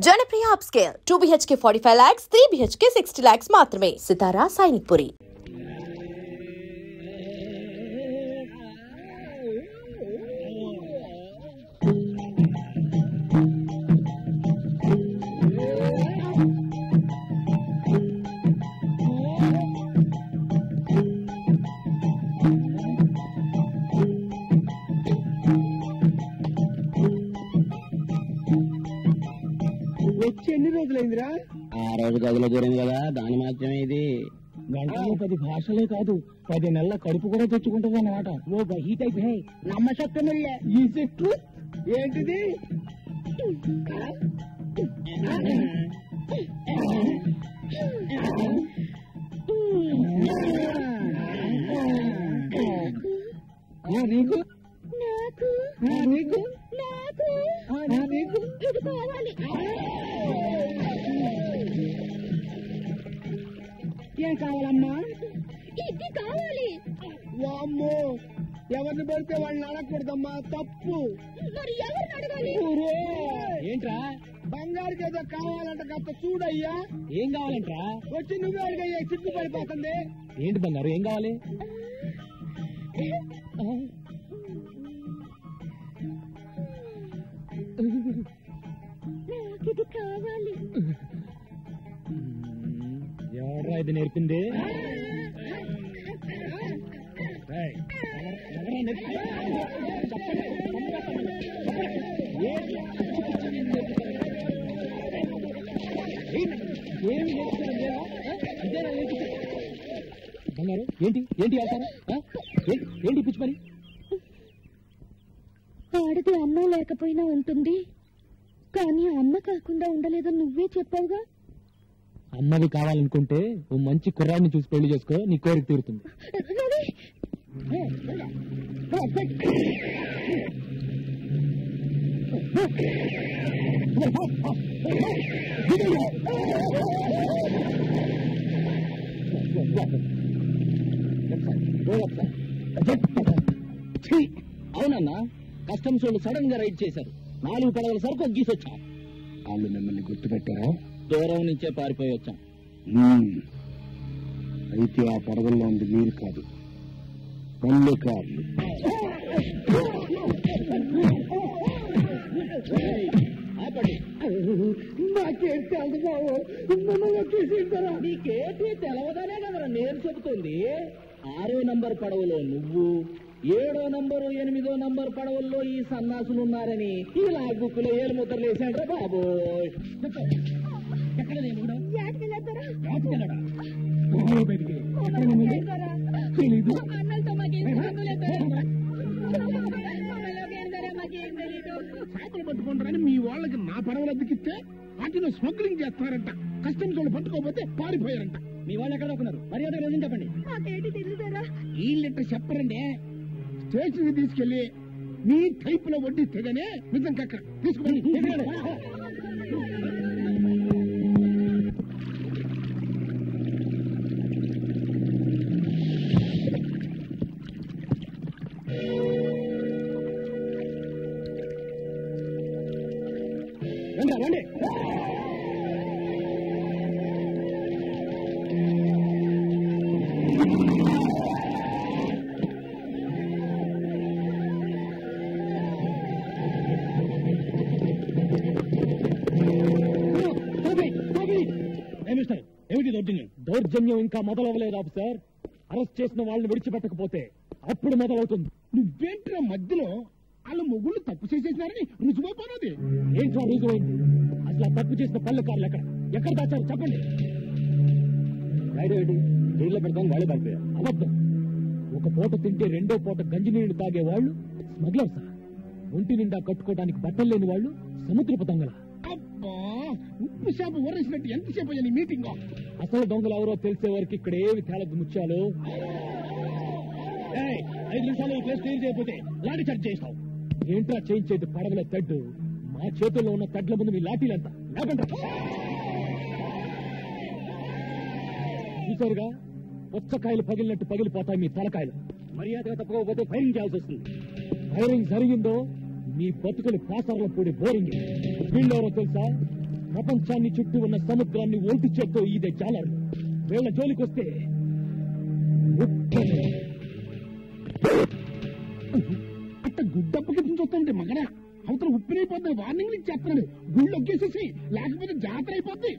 Janapriya upscale 2 BHK 45 lakhs, 3 BHK 60 lakhs మాత్రమే. సితారా సైనిక్పురి. వచ్చి ఎన్ని రోజులైందిరా? 6 రోజులు గదిలో దూరం కదా, దాని మాత్రమే ఇది. గంటలో 10 భాషలే కాదు 10 నెలల కడుపు కూడా తెచ్చుకుంటుంది అన్నమాట. ఓ బహీ టైప్ హై నమ్మశక్యములే. ఈ చెట్టు ఏంటిది? నీకు నీకు నీకు ఇది కావాలి. ఏం కావాలమ్మా? ఇది కావాలి. వామ్మో, ఎవరిని పడితే వాళ్ళని అడగకూడదమ్మా, తప్పు. మరి ఎవరిని అడగాలి? ఏంట్రా బంగారుకి ఏదో కావాలంట, కాస్త చూడయ్యా. ఏం కావాలంట్రా? వచ్చి నువ్వే అడిగయ్యా, సిగ్గు పడిపోతుంది. ఏంటి బంగారు, ఏం కావాలి? ఇది కావాలి. ఎవరా ఇది నేర్పింది? బంగారు ఏంటి ఏంటి అవుతారు? ఏంటి పిచ్చి పని? ఆడది అన్నం లేకపోయినా ఉంటుంది, కానీ అమ్మ కాకుండా ఉండలేదని నువ్వే చెప్పావుగా. అమ్మవి కావాలనుకుంటే ఓ మంచి కుర్రాడిని చూసి పెళ్లి చేసుకో, నీ కోరిక తీరుతుంది. అవునన్నా, కస్టమ్స్ వాళ్ళు సడన్ గా రైడ్ చేశారు. 4 పడవల సరుకు గీసొచ్చాం. వాళ్ళు మిమ్మల్ని గుర్తుపెట్టారా? దూరం నుంచే పారిపోయి వచ్చాం. అయితే ఆ పడవల్లో ఉంది మీరు కాదు, పల్లెకారులు. నాకేం తెలుసు బాబు, మమ్మల్ని తీసుకుంటారా? నీకేంటి తెలవదనే కదరా నేను చెబుతుంది. 6వ నంబర్ పడవలో నువ్వు, 7వ నంబరు 8వ నంబర్ పడవల్లో ఈ సన్నాసులు ఉన్నారని ఈ లాగ్ బుక్ లో 7 ముద్రలు వేసాడు బాబు. చేపలు పట్టుకుంటారని మీ వాళ్ళకి నా పడవలు అద్దెకిస్తే వాటిలో స్మగ్లింగ్ చేస్తున్నారంట. కస్టమ్స్ వాళ్ళు పట్టుకోకపోతే పారిపోయారంట. మీ వాళ్ళు ఎక్కడ దొక్కున్నారు? మర్యాద లేదని చెప్పండి. వీళ్ళంటే చెప్పరండి. స్టేషన్ తీసుకెళ్లి మీ టైప్ లో వడ్డిస్తే గానీ నిజం కక్క తీసుకోండి. రండి. ఏమిటి దౌర్జన్యం ఇంకా మొదలవ్వలేదు ఆఫీసర్. అరెస్ట్ చేసిన వాళ్ళని విడిచిపెట్టకపోతే అప్పుడు మొదలవుతుంది. నువ్వేంట్రా మధ్యలో వాళ్ళ మొగుళ్ళు తప్పు చేసేసినారని రుజువైపోయినది. ఏంట్రా రుజువైంది? అసలు తప్పు చేసిన పల్లెకారులు ఎక్కడ దాచారు చెప్పండి. ఏంటి జైల్లో పెడతాం, వాళ్ళే పారిపోయారు. అబద్ధం. ఒక పూట తింటే 2వ పూట గంజి నీళ్లు తాగే వాళ్ళు స్మగ్లర్ సార్. ఒంటి నిండా కట్టుకోవడానికి బట్టలు లేని వాళ్ళు సముద్రపు దొంగల. అబ్బా, ఉప్పు చేప ఊరేసినట్టు ఎంతసేపు అయ్యా నీ మీటింగ్? అసలు దొంగలు ఎవరో తెలిసే వరకు ఇక్కడ ఏమి తేలదు ముత్యాలు. 5 నిమిషాలు ఈ ప్లేస్ క్లియర్ చేయకపోతే లాఠీ చార్జ్ చేస్తాం. ఏంట్రా చేయించేది? పడవల తెడ్డు. మా చేతుల్లో ఉన్న తెడ్ల ముందు మీ లాఠీలంతా లేకుండా చూసారుగా, పుచ్చకాయలు పగిలినట్టు పగిలిపోతాయి మీ తలకాయలు. మర్యాదగా తప్పకపోతే ఫైరింగ్ చేయాల్సి వస్తుంది. ఫైరింగ్ జరిగిందో మీ బతుకులు పాసర్ల పూడి బోరింగ్. వీళ్ళెవరో తెలుసా? ప్రపంచాన్ని చుట్టూ ఉన్న సముద్రాన్ని ఒంటి చేత్తో ఈదే జాలరు. వీళ్ళ జోలికొస్తే అట్ట గుడ్డప్పకి చూస్తుంటే మగడా అవతల ఉప్పినైపోద్ది. వార్నింగ్ నుంచి చెప్తున్నాడు. గుళ్ళు ఒక్కేసేసి లేకపోతే జాతర అయిపోద్ది.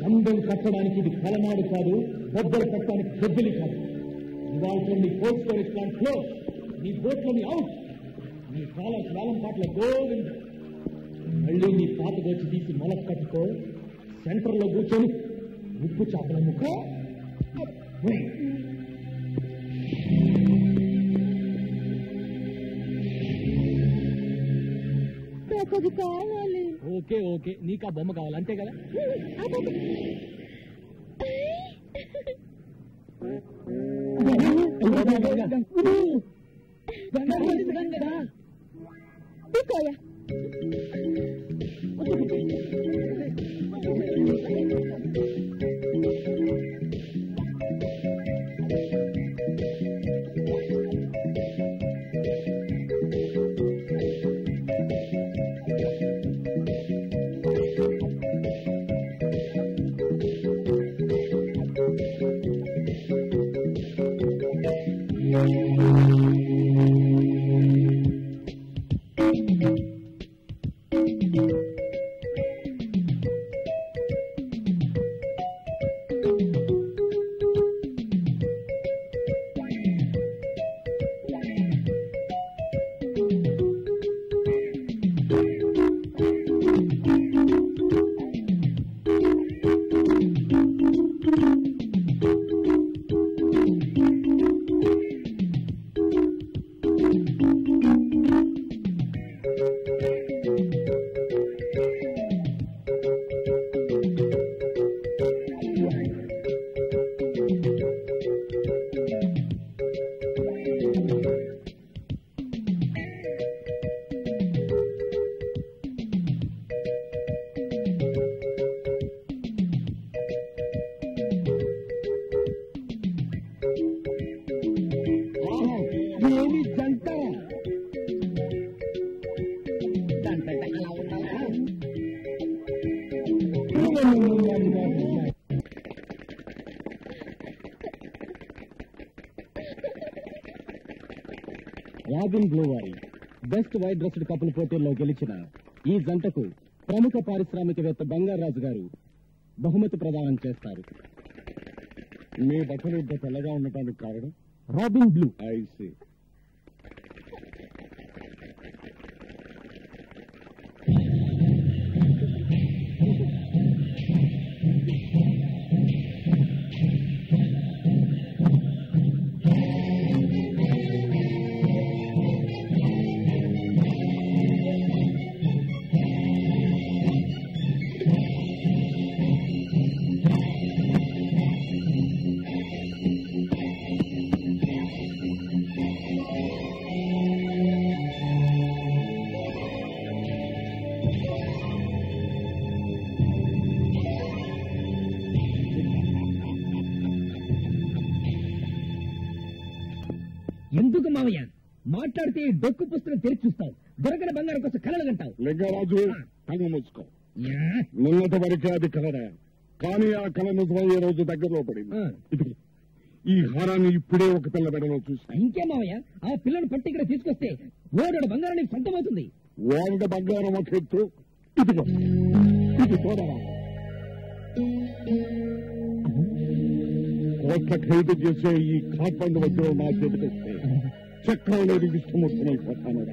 అందం కట్టడానికి ఇది కలనాడు కాదు, బొబ్బలు కట్టడానికి బొబ్బలి కాదు. ఇవాళ నీ పోస్ట్ ప్లాంట్ క్లోజ్, నీ బోట్లని అవుట్, నీ కాలం వేలం పాటల గోవింద. మళ్ళీ నీ పాత వచ్చి తీసి మొలక కట్టుకో, సెంటర్లో కూర్చొని ఉప్పు చేపల ముక్క. అది కావాలి. ఓకే ఓకే, నీకు ఆ బొమ్మ కావాలి అంతే కదా. రాబిన్ బ్లూ వారి బెస్ట్ వైట్ డ్రెస్డ్ కపుల్ పోటీల్లో గెలిచిన ఈ జంటకు ప్రముఖ పారిశ్రామికవేత్త బంగారాజు గారు బహుమతి ప్రదానం చేస్తారు. మీ బట్టలు ఇంత తెల్లగా ఉండటానికి కారణం? Robin blue. ఐసి. ఎందుకు మావయ్య మాట్లాడితే డొక్కు పుస్తకం తెరిచి చూస్తావు, దొరకని బంగారం కోసం కలలు గంటావు? లింగరాజు, తగు మూసుకో. నిన్నటి వరకే అది కలరా, కానీ ఆ కళ నిజమయ్యే రోజు దగ్గరలో పడింది. ఈ హారాన్ని ఇప్పుడే ఒక పిల్ల బెడలో చూసి. ఇంకే మావయ్య, ఆ పిల్లని పట్టి ఇక్కడ తీసుకొస్తే ఓడడు బంగారానికి సొంతమవుతుంది. ఓడ బంగారం ఒక ఎత్తు, ఇదిగో ఇది చూడరా. కోట్ల ఖరీదు చేసే ఈ కాట్బండ్ వద్ద నా చేతికొస్తే చక్రం లేదు విష్ణుమూర్తినైపోతాను.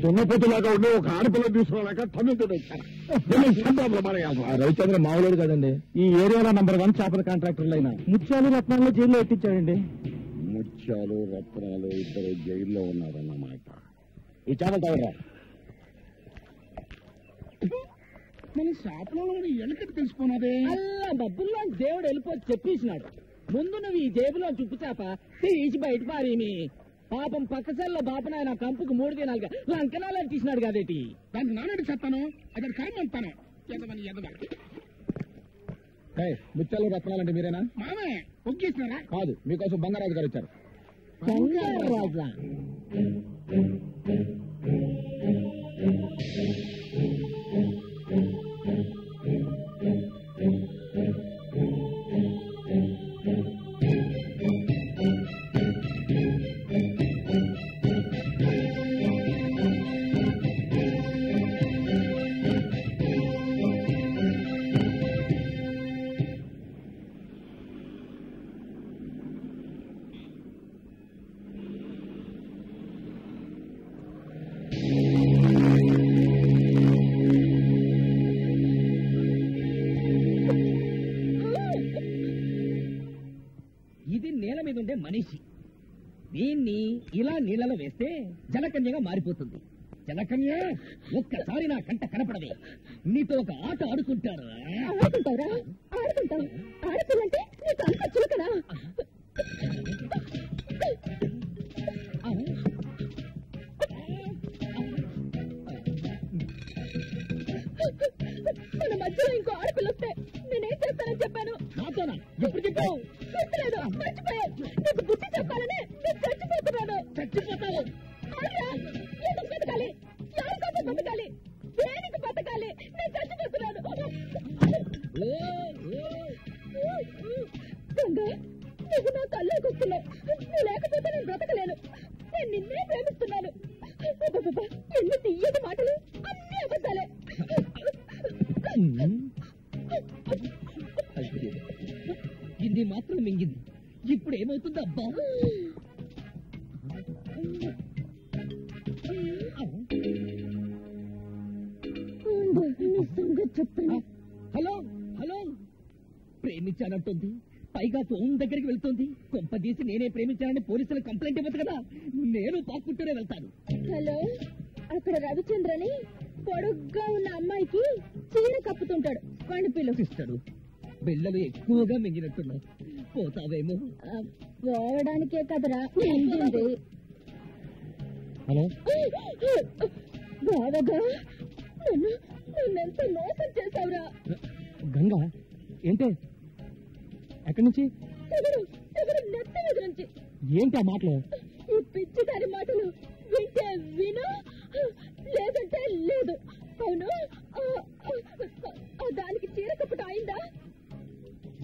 దున్నపోతులాగా ఉండి ఒక ఆడపిల్ల తీసుకోలేక తమిళతో వచ్చాను. రవిచంద్ర మామూలు కదండి. ఈ ఏరియాలో నంబర్ 1 చేపల కాంట్రాక్టర్లు అయినా ముత్యాలు రత్నాల్లో జైల్లో ఎట్టించాడండి. ముత్యాలు రత్నాలు ఇద్దరు జైల్లో ఉన్నారన్నమాట. ఈ చేపలు తగరా మన షాపులో వెనకటి తెలిసిపోయినదే. అల్లా డబ్బుల్లో దేవుడు వెళ్ళిపోయి చెప్పేసినాడు. ముందు నువ్వు ఈ జేబులో చుప్పు చేప తీసి బయట పారేమి. పాపం పక్కసల్లో బాపనాయన కంపుకు 3 దినాలుగా లంకనాలు తీసినాడు కదేటి. దానికి నాన్నటి చెప్తాను, అతను కర్మ అంటాను. ముత్యాలు రత్నాలంటే మీరేనా? మామే ఒగ్గేసినారా? కాదు, మీకోసం బంగారాజు గారు వచ్చారు. బంగారాజా? ఇది నేల మీద ఉండే మనిషి. దీన్ని ఇలా నీళ్ళలో వేస్తే జలకన్యగా మారిపోతుంది. జలకన్య ఒక్కసారి నా కంట కనపడదే. నీతో ఒక ఆట ఆడుకుంటారు. మన మధ్యలో ఇంకో ఆడపిల్ల వస్తే నేనేం చేస్తానని చెప్పాను. నాతోనా? ఎప్పుడు చెప్పావు? గుర్తులేదు, మర్చిపోయావు. నీకు బుద్ధి చెప్పాలని నేను చచ్చిపోతున్నాను. చచ్చిపోతావు. ఎందుకు బతకాలి? ఎవరి కోసం బతకాలి? దేనికి బతకాలి? నేను చచ్చిపోతున్నాను. గంగ, నువ్వు నా కళ్ళకి వస్తున్నావు. నువ్వు లేకపోతే నేను బ్రతకలేను. నేను నిన్నే ప్రేమిస్తున్నాను. ఎన్ని తీయని మాటలు, అన్ని అబద్ధాలే. ఇది మాత్రం మింగింది. ఇప్పుడు ఏమవుతుంది అబ్బా? చెప్తాను. హలో హలో, ప్రేమించానంటుంది. పైగా ఫోన్ దగ్గరికి వెళ్తుంది. కొంపదీసి నేనే ప్రేమించానని పోలీసులకు కంప్లైంట్ ఇవ్వచ్చు కదా. నేను పాక్కుంటూనే వెళ్తాను. హలో, అక్కడ రవిచంద్రని పొడుగ్గా ఉన్న అమ్మాయికి చీర కప్పుతుంటాడు. వాడిని పిలు. సిస్టరు, బిళ్ళలు ఎక్కువగా మింగినట్టున్నావు. పోతావేమో. పోవడానికే కదరా మింగింది. హలో, బావగా నన్నెంత మోసం చేశావురా. గంగా ఏంటే? ఎక్కడి నుంచి? ఎవరు నెత్త మీద నుంచి. ఏంటి ఆ మాటలు? ఈ పిచ్చిదారి మాటలు వింటే విను, లేదంటే లేదు. అవును, దానికి చీర కప్పట అయిందా?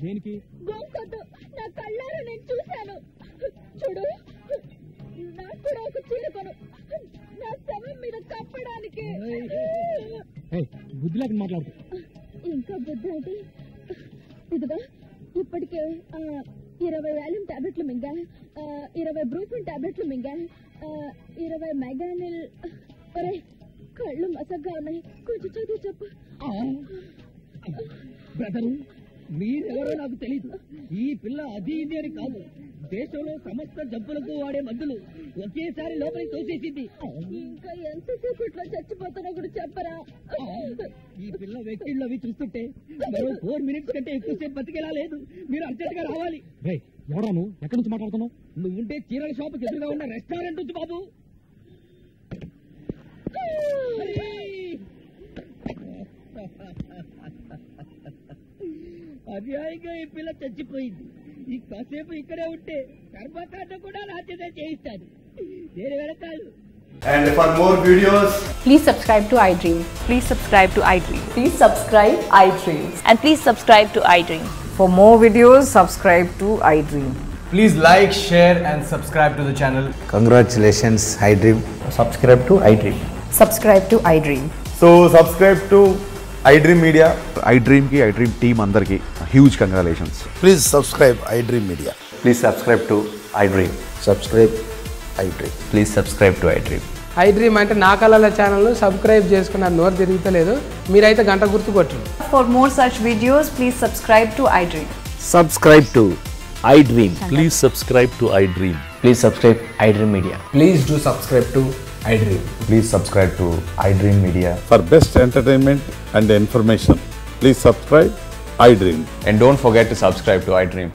దేనికి? గోంకొద్దు, నా కళ్ళారా నేను చూశాను. చూడు, నాకు కూడా ఒక చీర కొను, నా శవం మీద కప్పడానికి. బుద్ధి లేక మాట్లాడుతూ. ఇంకా బుద్ధి ఏంటి? ఇదిగా ఇప్పటికే 20 వాల్యూమ్ టాబ్లెట్లు మింగా, 20 బ్రూఫిన్ టాబ్లెట్లు మింగా, 20 మెగానిల్. ఒరే, కళ్ళు మసగ్గా ఉన్నాయి, కొంచెం చదువు చెప్పు. బ్రదరు, మీరెవరో నాకు తెలీదు. ఈ పిల్ల అది ఇది అని కాదు. దేశంలో సమస్త జబ్బులకు వాడే మందులు ఒకేసారి లోపలికి తోసేసింది. ఇంకా ఎంతసేపట్లో చచ్చిపోతానో కూడా చెప్పరా? ఈ పిల్ల వెక్కిళ్ళు అవి చూస్తుంటే మరో 4 మినిట్స్ కంటే ఎక్కువసేపు బతికేలా లేదు. మీరు అర్జెంట్ గా రావాలి. ఎవరా నువ్వు? ఎక్కడి నుంచి మాట్లాడుతున్నావు? నువ్వుంటే చీరల షాపుకి ఎదురుగా ఉన్న రెస్టారెంట్ నుంచి బాబు. అన్యాయంగా ఈ పిల్ల చచ్చిపోయింది. ఈ కాసేపు ఇక్కడే ఉంటే కర్మకాండ కూడా నా చేత చేయిస్తాను. నేను వెళతాను. And for more videos, Please subscribe to iDream. Please subscribe to iDream. Please subscribe iDream. And please subscribe to iDream. For more videos, subscribe to iDream. please like, share and subscribe to the channel. Congratulations, iDream. Subscribe to iDream. Subscribe to iDream. So subscribe to iDream Media. iDream ki iDream team andarki huge congratulations. Please subscribe iDream Media. Please subscribe to iDream. Subscribe iDream. Please subscribe to iDream. I dream అంటే నా కళల channel subscribe చేసుకున్న నోరు తిరుగుతలేదు మీరైతే గంట గుర్తు కొట్టండి. For more such videos, please subscribe to iDream. Subscribe to iDream. Please subscribe to iDream. Please subscribe iDream Media. Please do subscribe to iDream. Please subscribe to iDream Media. For best entertainment and information, please subscribe iDream. And don't forget to subscribe to iDream.